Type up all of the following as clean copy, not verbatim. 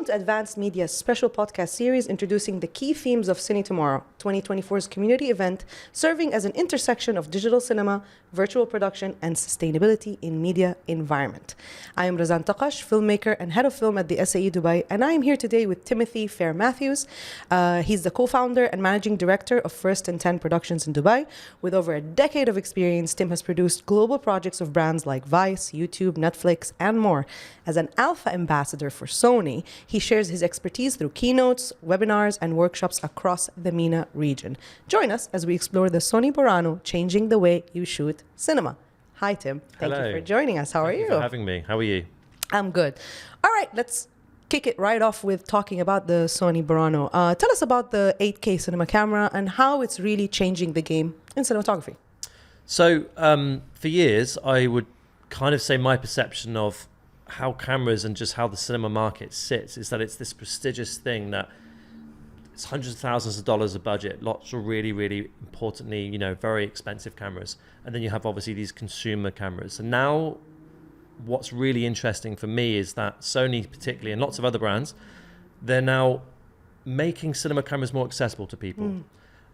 Welcome to Advanced Media's special podcast series introducing the key themes of CINETomorrow, 2024's community event serving as an intersection of digital cinema, virtual production, and sustainability in media environment. I am Razan Takash, filmmaker and head of film at the SAE Dubai, and I am here today with Timothy Fair Matthews. He's the co-founder and managing director of First and 10 Productions in Dubai. With over a decade of experience, Tim has produced global projects of brands like Vice, YouTube, Netflix, and more. As an alpha ambassador for Sony, he shares his expertise through keynotes, webinars, and workshops across the MENA region. Join us as we explore the Sony Burano changing the way you shoot cinema. Hi, Tim. Thank you for joining us. How are you? Thank you for having me. How are you? I'm good. All right, let's kick it right off with talking about the Sony Burano. Tell us about the 8K cinema camera and how it's really changing the game in cinematography. So for years, I would kind of say my perception of how cameras and just how the cinema market sits is that it's this prestigious thing that it's hundreds of thousands of dollars a budget, lots of really, really importantly, you know, very expensive cameras. And then you have obviously these consumer cameras. And now what's really interesting for me is that Sony particularly and lots of other brands, they're now making cinema cameras more accessible to people.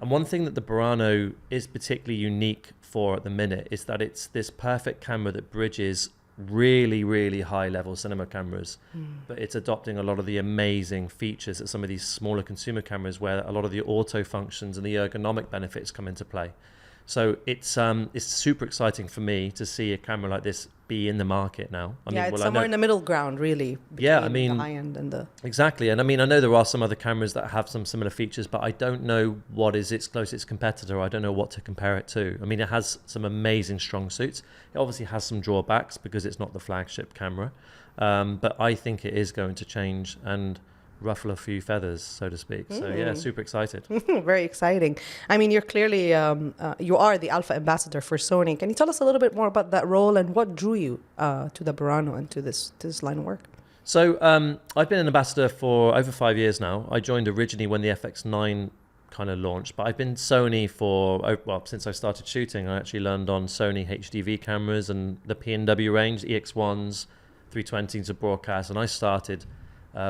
And one thing that the Burano is particularly unique for at the minute is that it's this perfect camera that bridges really, really high level cinema cameras, but it's adopting a lot of the amazing features that some of these smaller consumer cameras where a lot of the auto functions and the ergonomic benefits come into play. So it's super exciting for me to see a camera like this be in the market now. It's somewhere in the middle ground, really. Yeah, I mean, the high end and the exactly. And I mean, I know there are some other cameras that have some similar features, but I don't know what is its closest competitor. I don't know what to compare it to. I mean, it has some amazing strong suits. It obviously has some drawbacks because it's not the flagship camera, but I think it is going to change and ruffle a few feathers, so to speak. So yeah, super excited. Very exciting. I mean, you're clearly you are the alpha ambassador for Sony. Can you tell us a little bit more about that role and what drew you to the Burano and to this line of work? So I've been an ambassador for over 5 years now. I joined originally when the FX9 kind of launched, but I've been Sony for since I started shooting. I actually learned on Sony HDV cameras and the P&W range, EX1s, 320s to broadcast, and I started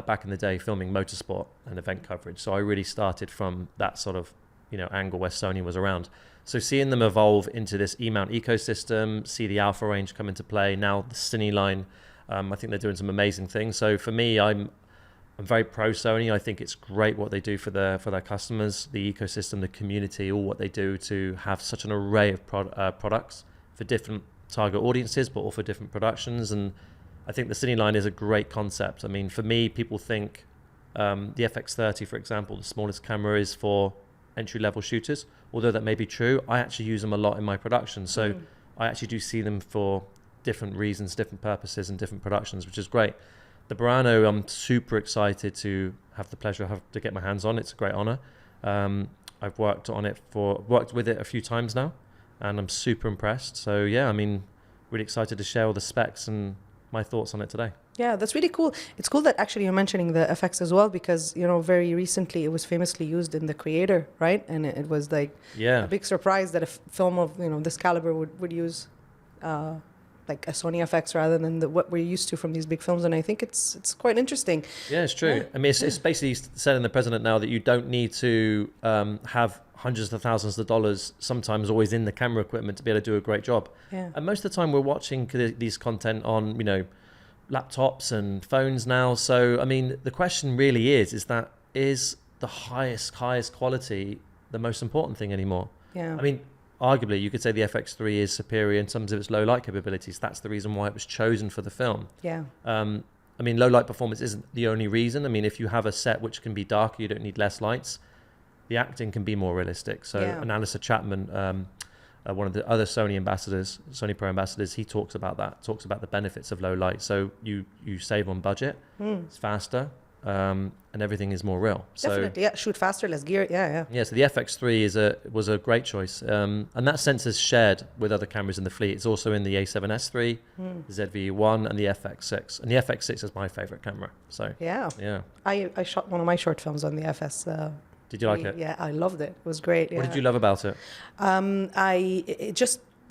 back in the day filming motorsport and event coverage. So I really started from that sort of, angle where Sony was around. So seeing them evolve into this E-mount ecosystem, see the Alpha range come into play, now the Cine line, I think they're doing some amazing things. So for me, I'm very pro Sony. I think it's great what they do for their customers, the ecosystem, the community, all what they do to have such an array of products for different target audiences, but all for different productions. And I think the Cine line is a great concept. I mean, for me, people think the FX30, for example, the smallest camera is for entry-level shooters. Although that may be true, I actually use them a lot in my production. So I actually do see them for different reasons, different purposes, and different productions, which is great. The Burano, I'm super excited to have the pleasure to get my hands on. It's a great honor. I've worked with it a few times now, and I'm super impressed. So yeah, I mean, really excited to share all the specs and my thoughts on it today. Yeah, that's really cool. It's cool that actually you're mentioning the FX as well, because very recently it was famously used in The Creator, right? And it was like a big surprise that a film of this caliber would use like a Sony FX rather than what we're used to from these big films. And I think it's quite interesting. Yeah, it's true. Yeah. I mean, it's basically telling the president now that you don't need to have hundreds of thousands of dollars, sometimes always in the camera equipment to be able to do a great job. Yeah. And most of the time we're watching these content on, laptops and phones now. So, I mean, the question really is the highest quality the most important thing anymore? Yeah. I mean, arguably you could say the FX3 is superior in terms of its low light capabilities. That's the reason why it was chosen for the film. Yeah. I mean, low light performance isn't the only reason. I mean, if you have a set which can be darker, you don't need less lights. The acting can be more realistic. So Alistair Chapman, one of the other Sony Pro ambassadors, he talks about the benefits of low light. So you save on budget, it's faster, and everything is more real. Definitely, yeah, shoot faster, less gear, yeah. Yeah, so the FX3 was a great choice. And that sensor's shared with other cameras in the fleet. It's also in the A7S3, the ZV-1, and the FX6. And the FX6 is my favorite camera. So yeah. I shot one of my short films on the FS. Did you like it? Yeah, I loved it. It was great. What did you love about it?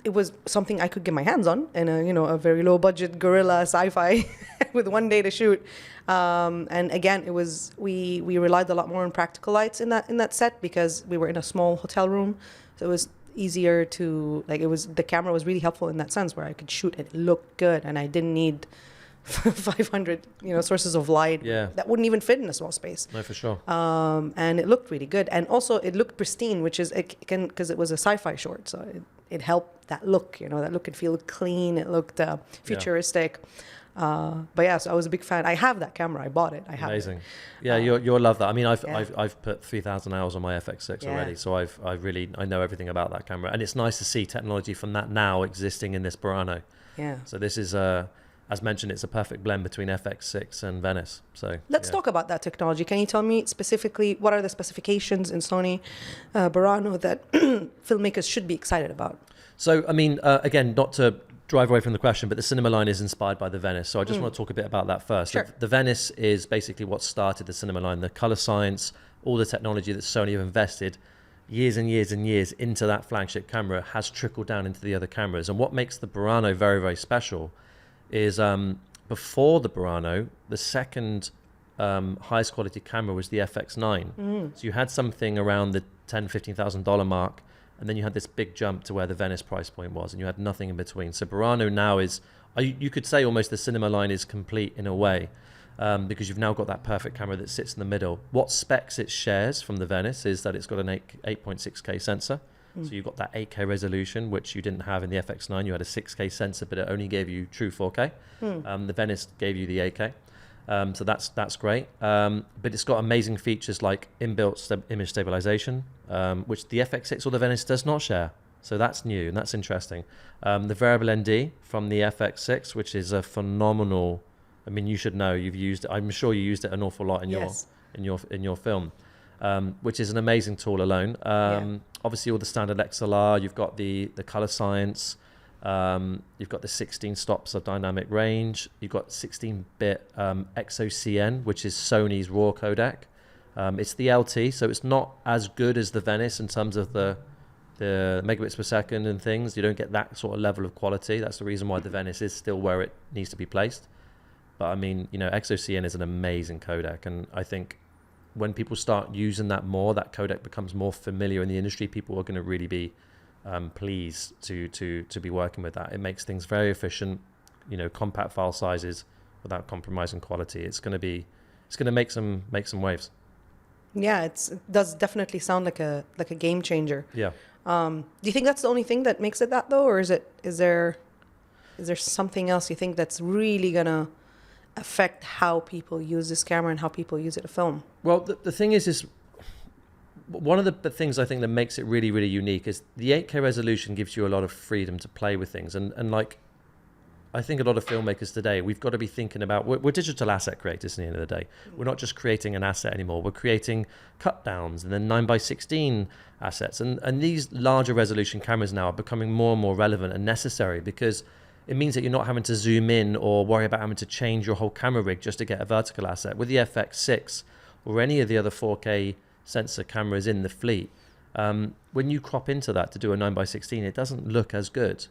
it was something I could get my hands on in a very low budget guerrilla sci-fi with one day to shoot. And again, it was we relied a lot more on practical lights in that set because we were in a small hotel room, so it was easier to the camera was really helpful in that sense where I could shoot and it looked good and I didn't need 500 sources of light that wouldn't even fit in a small space. No, for sure. And it looked really good, and also it looked pristine, which is because it was a sci-fi short, so it helped that look. That look and feel clean. It looked futuristic. But yeah, so I was a big fan. I have that camera. I bought it. I have Amazing. it. Yeah, you'll love that. I mean, I've put 3,000 hours on my FX6 already, so I know everything about that camera, and it's nice to see technology from that now existing in this Burano. Yeah. So this is as mentioned, it's a perfect blend between FX6 and Venice. So let's talk about that technology. Can you tell me specifically what are the specifications in Sony Burano that filmmakers should be excited about? So, I mean, again, not to drive away from the question, but the cinema line is inspired by the Venice. So I just want to talk a bit about that first. Sure. The Venice is basically what started the cinema line, the color science, all the technology that Sony have invested years and years and years into that flagship camera has trickled down into the other cameras. And what makes the Burano very, very special is before the Burano, the second highest quality camera was the FX9. So you had something around the $10,000, $15,000 mark, and then you had this big jump to where the Venice price point was, and you had nothing in between. So Burano now is, you could say almost the cinema line is complete in a way, because you've now got that perfect camera that sits in the middle. What specs it shares from the Venice is that it's got an 8.6K sensor. So you've got that 8K resolution, which you didn't have in the FX9. You had a 6K sensor, but it only gave you true 4K. The Venice gave you the 8K. So that's great. But it's got amazing features like inbuilt image stabilization, which the FX6 or the Venice does not share. So that's new and that's interesting. The variable ND from the FX6, which is a phenomenal. I mean, you should know. I'm sure you used it an awful lot in your film. Which is an amazing tool alone. Obviously, all the standard XLR. You've got the color science. You've got the 16 stops of dynamic range. You've got 16-bit XOCN, which is Sony's RAW codec. It's the LT, so it's not as good as the Venice in terms of the megabits per second and things. You don't get that sort of level of quality. That's the reason why the Venice is still where it needs to be placed. But I mean, XOCN is an amazing codec, and I think when people start using that more, that codec becomes more familiar in the industry. People are going to really be pleased to be working with that. It makes things very efficient, compact file sizes without compromising quality. It's going to make some waves. Yeah, it does definitely sound like a game changer. Yeah. Do you think that's the only thing that makes it that though, or is there something else you think that's really gonna affect how people use this camera and how people use it to film? Well, the thing is one of the things I think that makes it really, really unique is the 8K resolution gives you a lot of freedom to play with things. And like, I think a lot of filmmakers today, we've got to be thinking about, we're digital asset creators at the end of the day. We're not just creating an asset anymore. We're creating cut downs and then 9:16 assets. And these larger resolution cameras now are becoming more and more relevant and necessary because it means that you're not having to zoom in or worry about having to change your whole camera rig just to get a vertical asset. With the FX6 or any of the other 4K sensor cameras in the fleet, when you crop into that to do a 9:16, it doesn't look as good,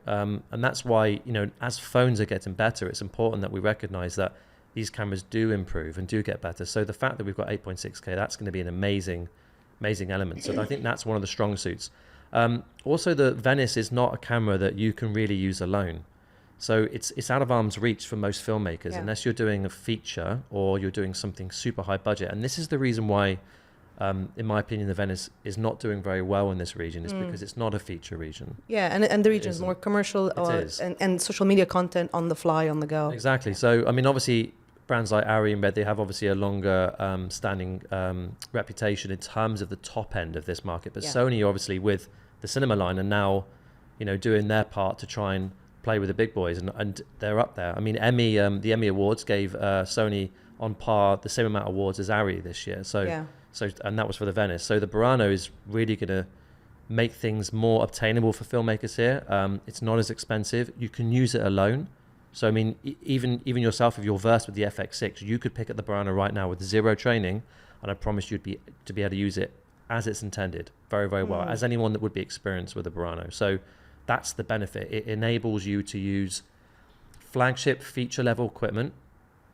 and that's why, as phones are getting better, it's important that we recognize that these cameras do improve and do get better. So the fact that we've got 8.6K, that's going to be an amazing element. So I think that's one of the strong suits. Also, the Venice is not a camera that you can really use alone. So it's out of arm's reach for most filmmakers, unless you're doing a feature or you're doing something super high budget. And this is the reason why, in my opinion, the Venice is not doing very well in this region, is because it's not a feature region. Yeah, and the region is more commercial and social media content on the fly, on the go. Exactly. So, I mean, obviously, brands like Arri and Red, they have obviously a longer standing reputation in terms of the top end of this market. But Sony, obviously, with the cinema line, are now, doing their part to try and play with the big boys, and they're up there. I mean, the Emmy Awards gave Sony on par the same amount of awards as Arri this year. So, and that was for the Venice. So the Burano is really going to make things more obtainable for filmmakers here. It's not as expensive. You can use it alone. So, I mean, even yourself, if you're versed with the FX6, you could pick up the Burano right now with zero training, and I promise you'd be able to use it as it's intended very, very well, as anyone that would be experienced with the Burano. So That's the benefit. It enables you to use flagship feature level equipment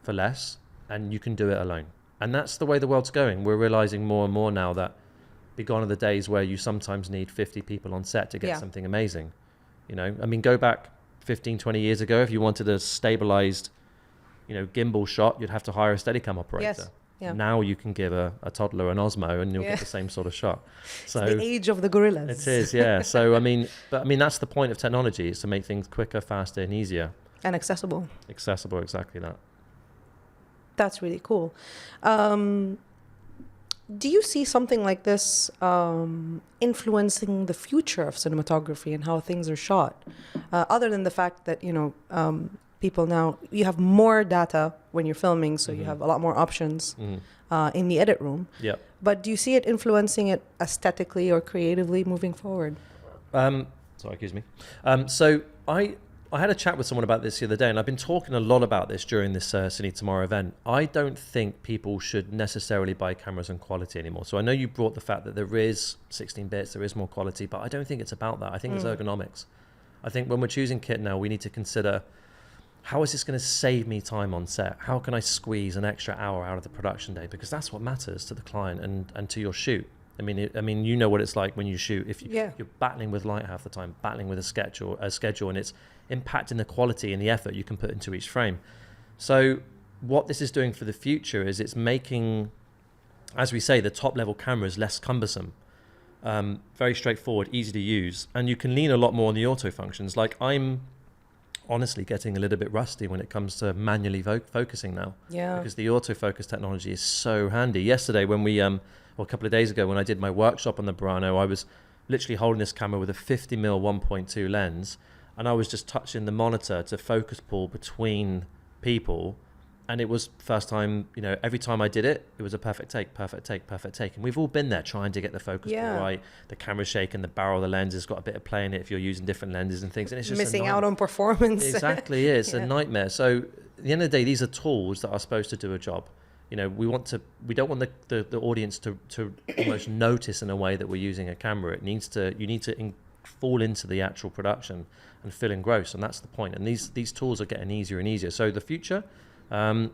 for less, and you can do it alone. And that's the way the world's going. We're realizing more and more now that be gone are the days where you sometimes need 50 people on set to get something amazing. You know, I mean, go back 15, 20 years ago, if you wanted a stabilized, you know, gimbal shot, you'd have to hire a Steadicam operator. Yes. Yeah. Now you can give a toddler an Osmo and you'll get the same sort of shot. So it's the age of the gorillas. It is, yeah. So I mean, that's the point of technology, is to make things quicker, faster, and easier. And accessible. Accessible, exactly that. That's really cool. Do you see something like this influencing the future of cinematography and how things are shot? Other than the fact that, you know, people now, you have more data when you're filming, so you have a lot more options in the edit room. Yeah. But do you see it influencing it aesthetically or creatively moving forward? Sorry, excuse me. So I had a chat with someone about this the other day, and I've been talking a lot about this during this CINETomorrow event. I don't think people should necessarily buy cameras on quality anymore. So I know you brought the fact that there is 16 bits, there is more quality, but I don't think it's about that. I think it's ergonomics. I think when we're choosing kit now, we need to consider, how is this going to save me time on set? How can I squeeze an extra hour out of the production day? Because that's what matters to the client and to your shoot. I mean, you know what it's like when you shoot. If you're battling with light half the time, battling with a schedule, and it's impacting the quality and the effort you can put into each frame. So what this is doing for the future is it's making, as we say, the top level cameras less cumbersome, very straightforward, easy to use, and you can lean a lot more on the auto functions. Like, I'm honestly getting a little bit rusty when it comes to manually focusing now. Yeah. Because the autofocus technology is so handy. Yesterday when we a couple of days ago when I did my workshop on the Burano, I was literally holding this camera with a 50mm 1.2 lens, and I was just touching the monitor to focus pull between people, and it was first time, you know, every time I did it, it was a perfect take, perfect take, perfect take. And we've all been there trying to get the focus pull right. The camera's shaking, the barrel of the lens has got a bit of play in it if you're using different lenses and things, and it's just missing out on performance. Exactly, it's a nightmare. So at the end of the day, these are tools that are supposed to do a job. You know, we don't want the audience to almost notice in a way that we're using a camera. You need to fall into the actual production and feel engrossed, and that's the point. And these tools are getting easier and easier. So the future,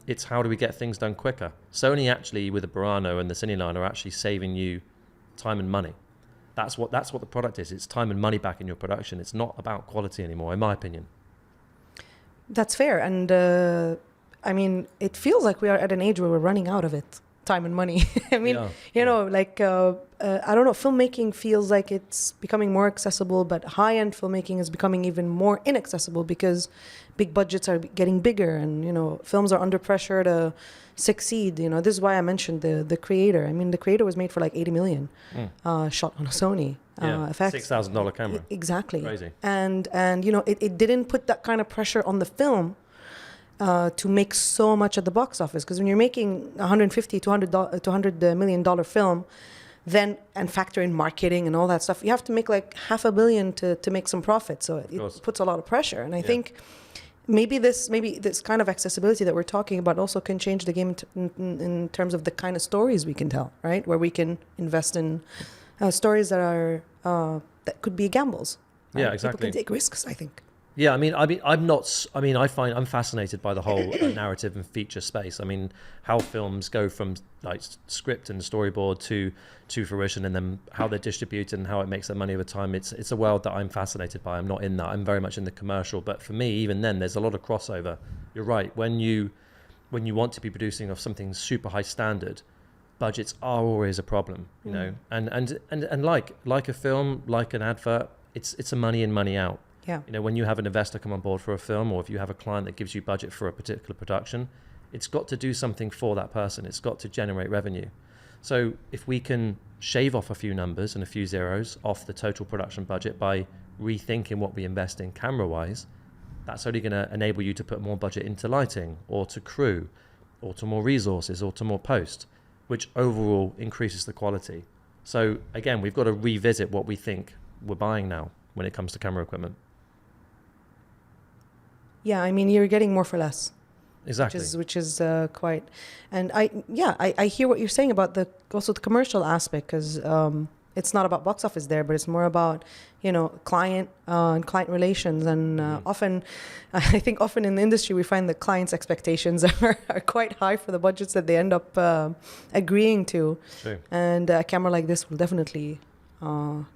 it's how do we get things done quicker? Sony actually, with the Burano and the Cine line, are actually saving you time and money. That's what the product is. It's time and money back in your production. It's not about quality anymore, in my opinion. That's fair, and I mean, it feels like we are at an age where we're running out of it, time and money. I mean, you know, like, I don't know, filmmaking feels like it's becoming more accessible, but high-end filmmaking is becoming even more inaccessible because big budgets are getting bigger and, you know, films are under pressure to succeed. You know, this is why I mentioned the Creator. I mean, the Creator was made for like 80 million, shot on a Sony. Effects. $6,000 camera. Exactly. Crazy. And you know, it didn't put that kind of pressure on the film to make so much at the box office, because when you're making $150 to $100 million film, then and factor in marketing and all that stuff, you have to make like $500 million to make some profit. So it puts a lot of pressure. And I think maybe this kind of accessibility that we're talking about also can change the game in terms of the kind of stories we can tell, right? Where we can invest in stories that are that could be gambles. Right? Yeah, exactly. People can take risks, I think. Yeah, I mean, I find I'm fascinated by the whole narrative and feature space. I mean, how films go from like script and storyboard to fruition, and then how they're distributed and how it makes their money over time. It's a world that I'm fascinated by. I'm not in that. I'm very much in the commercial. But for me, even then, there's a lot of crossover. You're right. When you want to be producing of something super high standard, budgets are always a problem. You know, and like a film, like an advert, it's a money in, money out. Yeah. You know, when you have an investor come on board for a film, or if you have a client that gives you budget for a particular production, it's got to do something for that person. It's got to generate revenue. So if we can shave off a few numbers and a few zeros off the total production budget by rethinking what we invest in camera-wise, that's only going to enable you to put more budget into lighting, or to crew, or to more resources, or to more post, which overall increases the quality. So again, we've got to revisit what we think we're buying now when it comes to camera equipment. Yeah, I mean, you're getting more for less. Exactly. Which is quite, and I hear what you're saying about also the commercial aspect, because it's not about box office there, but it's more about, client and client relations. And I think often in the industry, we find that clients' expectations are quite high for the budgets that they end up agreeing to. True. And a camera like this will definitely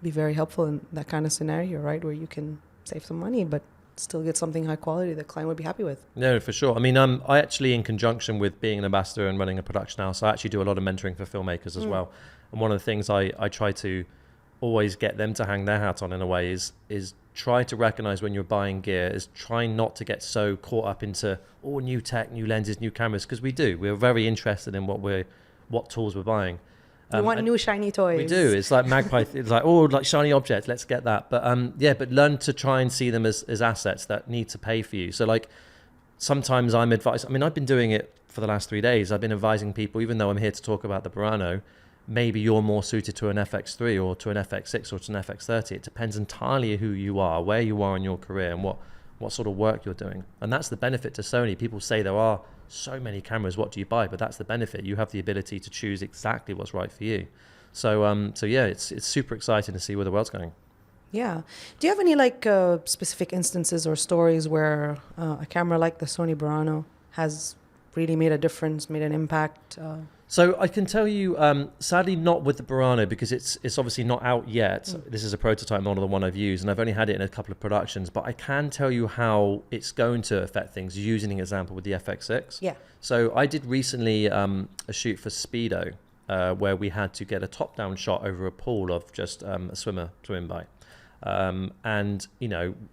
be very helpful in that kind of scenario, right? Where you can save some money, but still get something high quality that client would be happy with. No, for sure. I mean, I actually, in conjunction with being an ambassador and running a production house, I actually do a lot of mentoring for filmmakers as well. And one of the things I try to always get them to hang their hat on in a way is try to recognize when you're buying gear, is try not to get so caught up into new tech, new lenses, new cameras, because we're very interested in what tools we're buying. You want new shiny toys. We do. It's like magpie. It's like, like shiny objects. Let's get that. But but learn to try and see them as assets that need to pay for you. So like sometimes I've been doing it for the last 3 days. I've been advising people, even though I'm here to talk about the Burano, maybe you're more suited to an FX3 or to an FX6 or to an FX30. It depends entirely who you are, where you are in your career, and what sort of work you're doing. And that's the benefit to Sony. People say there are so many cameras, what do you buy? But that's the benefit. You have the ability to choose exactly what's right for you. So yeah, it's super exciting to see where the world's going. Yeah. Do you have any specific instances or stories where a camera like the Sony Burano has really made a difference, made an impact? So I can tell you, sadly not with the Burano, because it's obviously not out yet. This is a prototype model, the one I've used, and I've only had it in a couple of productions, but I can tell you how it's going to affect things using an example with the FX6. Yeah. So I did recently a shoot for Speedo, where we had to get a top-down shot over a pool of just a swimmer swimming by. And,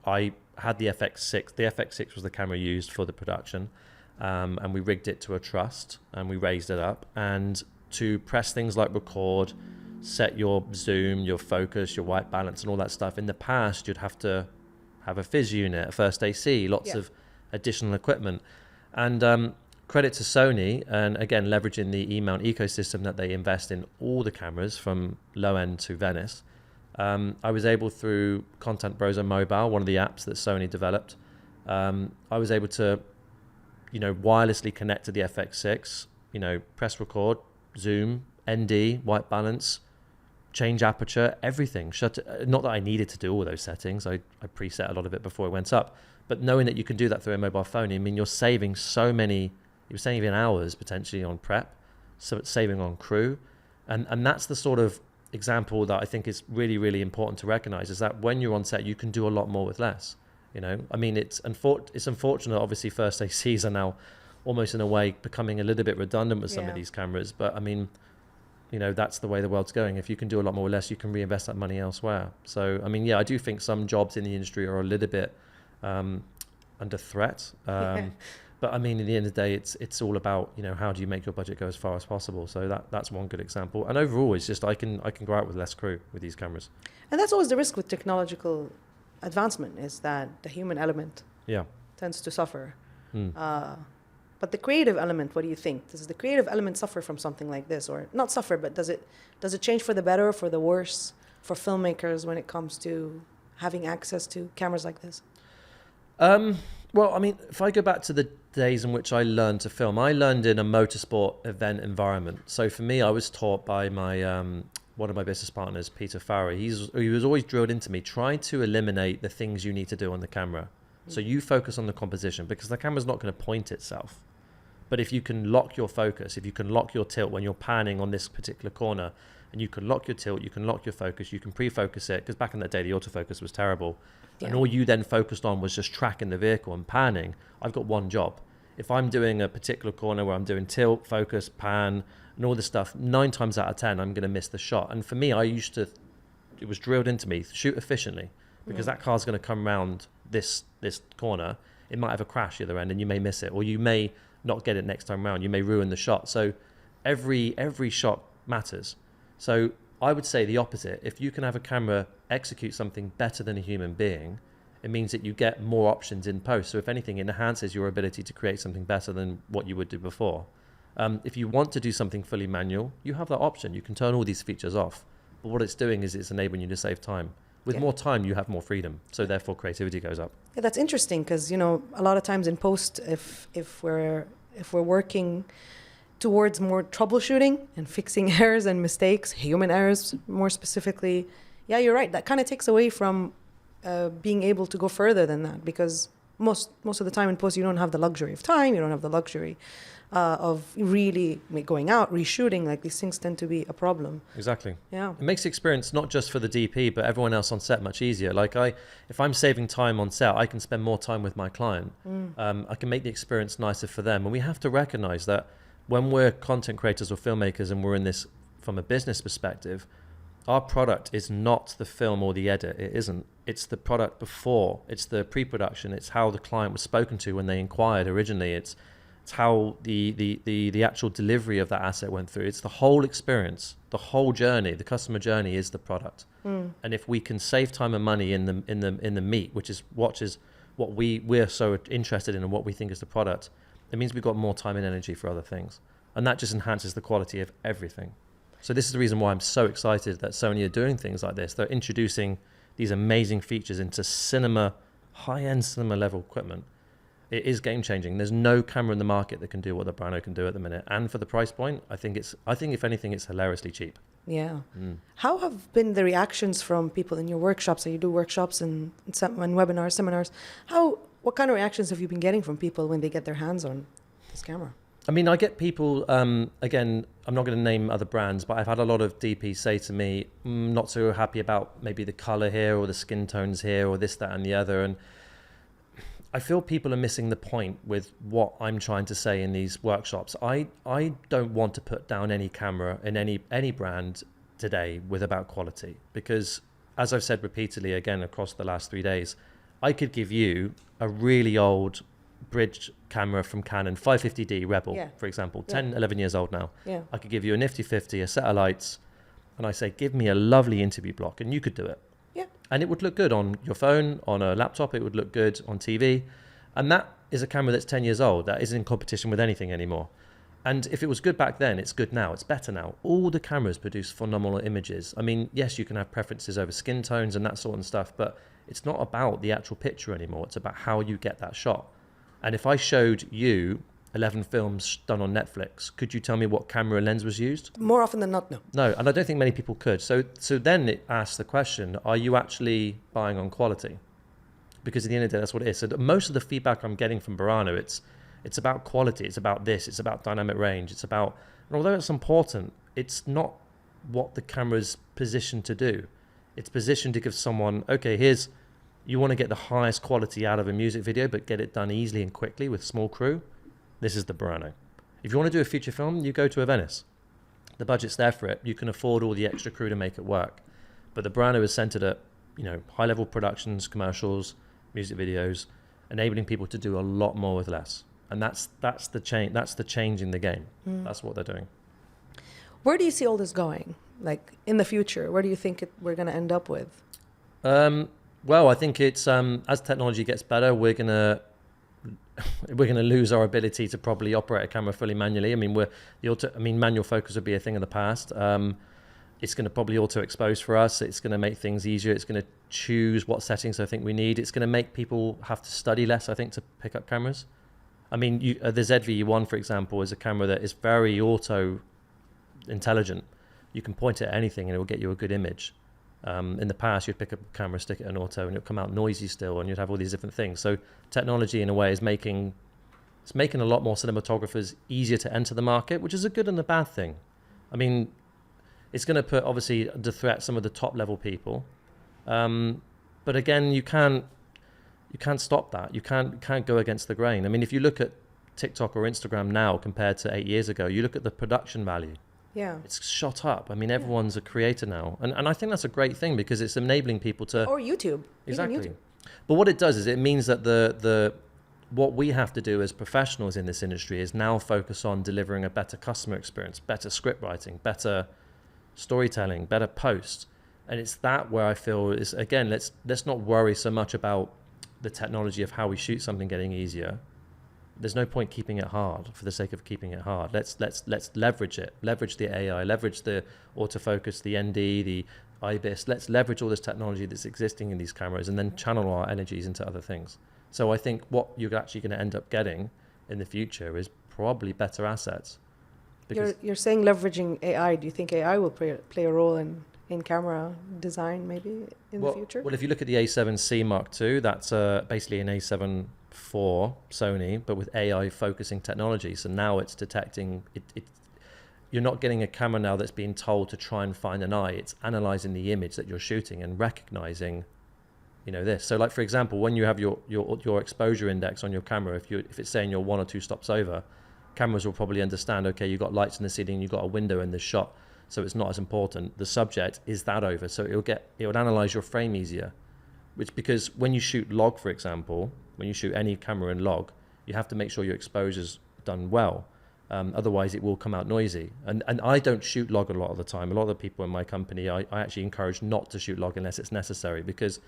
I had the FX6. The FX6 was the camera used for the production. And we rigged it to a trust and we raised it up, and to press things like record, set your zoom, your focus, your white balance and all that stuff. In the past, you'd have to have a fizz unit, a first AC, lots of additional equipment. And credit to Sony, and again, leveraging the E-mount ecosystem that they invest in all the cameras from low end to Venice. I was able, through Content Browser Mobile, one of the apps that Sony developed, I was able to wirelessly connect to the FX6, press record, zoom, ND, white balance, change aperture, everything. Not that I needed to do all those settings. I preset a lot of it before it went up. But knowing that you can do that through a mobile phone, you're saving you're saving hours potentially on prep, so it's saving on crew. And that's the sort of example that I think is really, really important to recognize, is that when you're on set, you can do a lot more with less. It's unfortunate. Obviously, first ACs are now almost in a way becoming a little bit redundant with some of these cameras. But that's the way the world's going. If you can do a lot more with less, you can reinvest that money elsewhere. So, I do think some jobs in the industry are a little bit under threat. But in the end of the day, it's all about, how do you make your budget go as far as possible? So that's one good example. And overall, it's just I can go out with less crew with these cameras. And that's always the risk with technological advancement, is that the human element tends to suffer. But the creative element, what do you think? Does the creative element suffer from something like this, or not suffer, but does it change for the better or for the worse for filmmakers when it comes to having access to cameras like this? If I go back to the days in which I learned to film, I learned in a motorsport event environment. So for me, I was taught by my one of my business partners, Peter Farrer. He was always drilled into me, try to eliminate the things you need to do on the camera. So you focus on the composition, because the camera's not going to point itself. But if you can lock your focus, if you can lock your tilt when you're panning on this particular corner, and you can lock your tilt, you can lock your focus, you can pre-focus it, because back in the day, the autofocus was terrible. Yeah. And all you then focused on was just tracking the vehicle and panning. I've got one job. If I'm doing a particular corner where I'm doing tilt, focus, pan, and all this stuff, 9 times out of 10, I'm going to miss the shot. And for me, it was drilled into me, shoot efficiently, because that car's going to come around this corner. It might have a crash the other end and you may miss it, or you may not get it next time around. You may ruin the shot. So every shot matters. So I would say the opposite. If you can have a camera execute something better than a human being, it means that you get more options in post. So if anything, it enhances your ability to create something better than what you would do before. If you want to do something fully manual, you have that option. You can turn all these features off. But what it's doing is it's enabling you to save time. With more time, you have more freedom. So therefore, creativity goes up. Yeah, that's interesting, because a lot of times in post, if we're working towards more troubleshooting and fixing errors and mistakes, human errors more specifically. Yeah, you're right. That kind of takes away from being able to go further than that, because most of the time in post you don't have the luxury of time, you don't have the luxury of really going out, reshooting. Like, these things tend to be a problem. Exactly. Yeah. It makes the experience not just for the DP, but everyone else on set much easier. Like if I'm saving time on set, I can spend more time with my client. I can make the experience nicer for them. And we have to recognize that when we're content creators or filmmakers and we're in this from a business perspective, our product is not the film or the edit. It isn't. It's the product before. It's the pre-production. It's how the client was spoken to when they inquired originally. It's how the actual delivery of that asset went through. It's the whole experience, the whole journey. The customer journey is the product. And if we can save time and money in the meat, which is what we're so interested in and what we think is the product, it means we've got more time and energy for other things. And that just enhances the quality of everything. So this is the reason why I'm so excited that Sony are doing things like this. They're introducing these amazing features into high-end cinema level equipment. It is game changing. There's no camera in the market that can do what the Burano can do at the minute. And for the price point, I think if anything, it's hilariously cheap. Yeah. How have been the reactions from people in your workshops? So you do workshops and webinars, seminars. What kind of reactions have you been getting from people when they get their hands on this camera? I mean, I get people, again, I'm not going to name other brands, but I've had a lot of DPs say to me, not so happy about maybe the color here or the skin tones here or this, that, and the other. And I feel people are missing the point with what I'm trying to say in these workshops. I don't want to put down any camera in any brand today with about quality, because as I've said repeatedly, again, across the last 3 days, I could give you a really old bridge camera from Canon, 550D Rebel, for example, 10, 11 years old now. Yeah. I could give you a nifty 50, a set of lights, and I say, give me a lovely interview block, and you could do it. Yeah. And it would look good on your phone, on a laptop, it would look good on TV. And that is a camera that's 10 years old. That isn't in competition with anything anymore. And if it was good back then, it's good now. It's better now. All the cameras produce phenomenal images. I mean, yes, you can have preferences over skin tones and that sort of stuff, but it's not about the actual picture anymore. It's about how you get that shot. And if I showed you 11 films done on Netflix, could you tell me what camera lens was used? More often than not, no. No, and I don't think many people could. So then it asks the question, are you actually buying on quality? Because at the end of the day, that's what it is. So most of the feedback I'm getting from Burano, it's about quality, it's about this, it's about dynamic range, it's about, and although it's important, it's not what the camera's positioned to do. It's positioned to give someone, okay, you want to get the highest quality out of a music video, but get it done easily and quickly with small crew. This is the Burano. If you want to do a feature film, you go to a Venice. The budget's there for it. You can afford all the extra crew to make it work. But the Burano is centered at, high-level productions, commercials, music videos, enabling people to do a lot more with less. And that's the change. That's the change in the game. That's what they're doing. Where do you see all this going? Like, in the future, where do you think we're going to end up with? Well, I think it's as technology gets better, we're gonna lose our ability to probably operate a camera fully manually. I mean, manual focus would be a thing of the past. It's going to probably auto expose for us. It's going to make things easier. It's going to choose what settings I think we need. It's going to make people have to study less, I think, to pick up cameras. I mean, the ZV-1, for example, is a camera that is very auto intelligent. You can point it at anything and it will get you a good image. In the past, you'd pick up a camera, stick it in auto, and it would come out noisy still, and you'd have all these different things. So technology, in a way, is making a lot more cinematographers easier to enter the market, which is a good and a bad thing. I mean, it's going to put, obviously, to threat some of the top-level people. But again, you can't stop that. You can't go against the grain. I mean, if you look at TikTok or Instagram now compared to 8 years ago, you look at the production value. Yeah. It's shot up. I mean, everyone's a creator now. And I think that's a great thing because it's enabling people to... Or YouTube. Exactly. YouTube. But what it does is it means that what we have to do as professionals in this industry is now focus on delivering a better customer experience, better script writing, better storytelling, better post. And it's that where I feel is, again, let's not worry so much about the technology of how we shoot something getting easier. There's no point keeping it hard for the sake of keeping it hard. Let's leverage it. Leverage the AI, leverage the autofocus, the ND, the IBIS. Let's leverage all this technology that's existing in these cameras and then channel our energies into other things. So I think what you're actually going to end up getting in the future is probably better assets. Because You're saying leveraging AI. Do you think AI will play a role in camera design maybe in the future? Well, if you look at the A7C Mark II, that's basically an A7 IV Sony, but with AI focusing technology. So now it's detecting it. You're not getting a camera now that's being told to try and find an eye. It's analyzing the image that you're shooting and recognizing, this. So, like for example, when you have your exposure index on your camera, if it's saying you're 1 or 2 stops over, cameras will probably understand. Okay, you've got lights in the ceiling, you've got a window in this shot, so it's not as important. The subject is that over, so it would analyze your frame easier. Because when you shoot log, for example, when you shoot any camera in log, you have to make sure your exposure's done well. Otherwise it will come out noisy. And I don't shoot log a lot of the time. A lot of the people in my company, I actually encourage not to shoot log unless it's necessary, because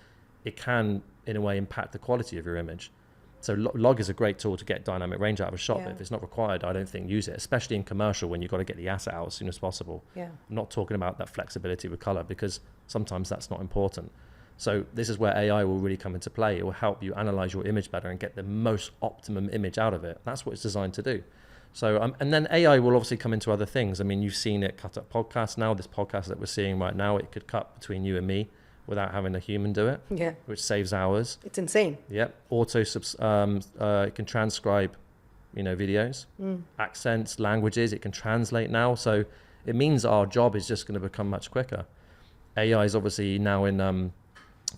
it can, in a way, impact the quality of your image. So log is a great tool to get dynamic range out of a shot, but if it's not required, I don't think use it, especially in commercial when you've got to get the asset out as soon as possible. Yeah. I'm not talking about that flexibility with color, because sometimes that's not important. So this is where AI will really come into play. It will help you analyze your image better and get the most optimum image out of it. That's what it's designed to do. So, and then AI will obviously come into other things. I mean, you've seen it cut up podcasts now. This podcast that we're seeing right now, it could cut between you and me without having a human do it, which saves hours. It's insane. Yep. It can transcribe, videos, accents, languages. It can translate now. So it means our job is just going to become much quicker. AI is obviously now in,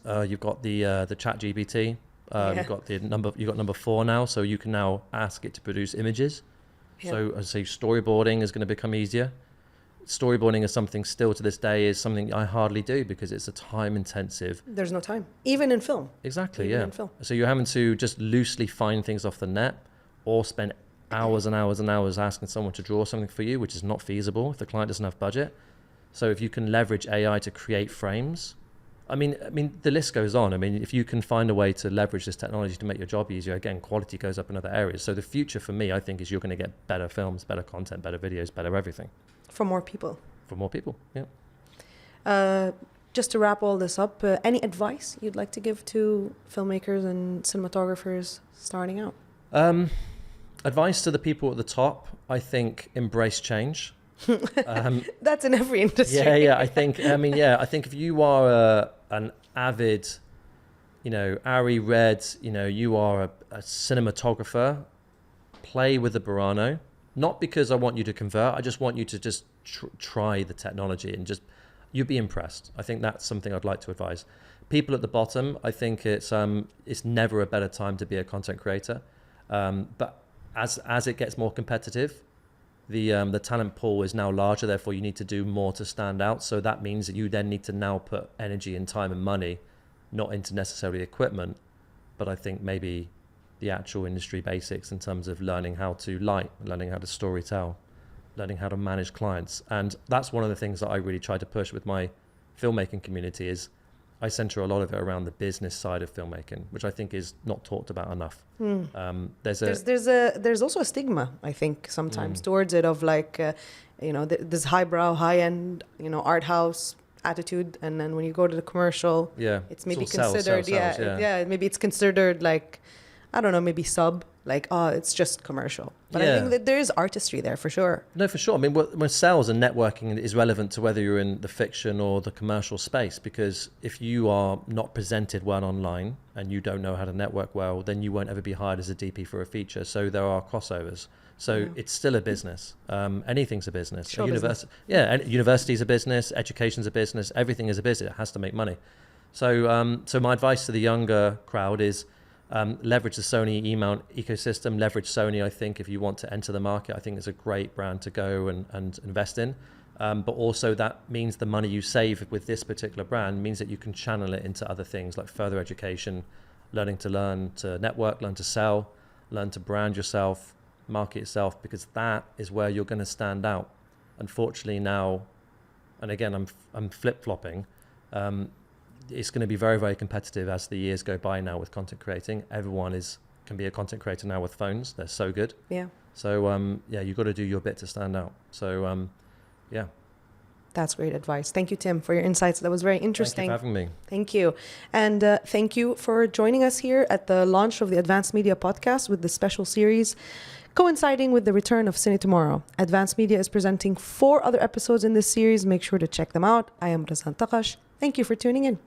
you've got the chat GPT. You've got number 4 now. So you can now ask it to produce images. Yeah. So I say storyboarding is going to become easier. Storyboarding is something still to this day is something I hardly do because it's a time intensive. There's no time, even in film. Exactly, even yeah. In film. So you're having to just loosely find things off the net or spend hours and hours and hours asking someone to draw something for you, which is not feasible if the client doesn't have budget. So if you can leverage AI to create frames, I mean, the list goes on. I mean, if you can find a way to leverage this technology to make your job easier, again, quality goes up in other areas. So the future for me, I think, is you're going to get better films, better content, better videos, better everything. For more people. For more people, yeah. Just to wrap all this up, any advice you'd like to give to filmmakers and cinematographers starting out? Advice to the people at the top, I think, embrace change. That's in every industry. Yeah. I think if you are an avid, Ari Red, you are a cinematographer, play with the Burano. Not because I want you to convert. I just want you to just try the technology and you'd be impressed. I think that's something I'd like to advise. People at the bottom, I think it's never a better time to be a content creator. But as it gets more competitive, the talent pool is now larger, therefore you need to do more to stand out. So that means that you then need to now put energy and time and money, not into necessarily equipment, but I think maybe the actual industry basics in terms of learning how to light, learning how to storytell, learning how to manage clients. And that's one of the things that I really try to push with my filmmaking community is I center a lot of it around the business side of filmmaking, which I think is not talked about enough. There's also a stigma, I think, sometimes towards it of like, this highbrow, high-end, art house attitude, and then when you go to the commercial, it's maybe considered, maybe it's considered like, I don't know, maybe it's just commercial. But I think that there is artistry there for sure. No, for sure. I mean, when sales and networking is relevant to whether you're in the fiction or the commercial space, because if you are not presented well online and you don't know how to network well, then you won't ever be hired as a DP for a feature. So there are crossovers. So it's still a business. Anything's a business. University's a business, education's a business, everything is a business. It has to make money. So my advice to the younger crowd is, leverage the Sony E-mount ecosystem, leverage Sony, I think, if you want to enter the market. I think it's a great brand to go and invest in. But also that means the money you save with this particular brand means that you can channel it into other things like further education, learn to network, learn to sell, learn to brand yourself, market yourself, because that is where you're going to stand out. Unfortunately now, and again, I'm flip-flopping, it's going to be very, very competitive as the years go by now with content creating. Everyone can be a content creator now with phones. They're so good. Yeah. So, you've got to do your bit to stand out. So, That's great advice. Thank you, Tim, for your insights. That was very interesting. Thank you for having me. Thank you. And thank you for joining us here at the launch of the Advanced Media podcast with the special series coinciding with the return of CINETomorrow. Advanced Media is presenting 4 other episodes in this series. Make sure to check them out. I am Razan Takash. Thank you for tuning in.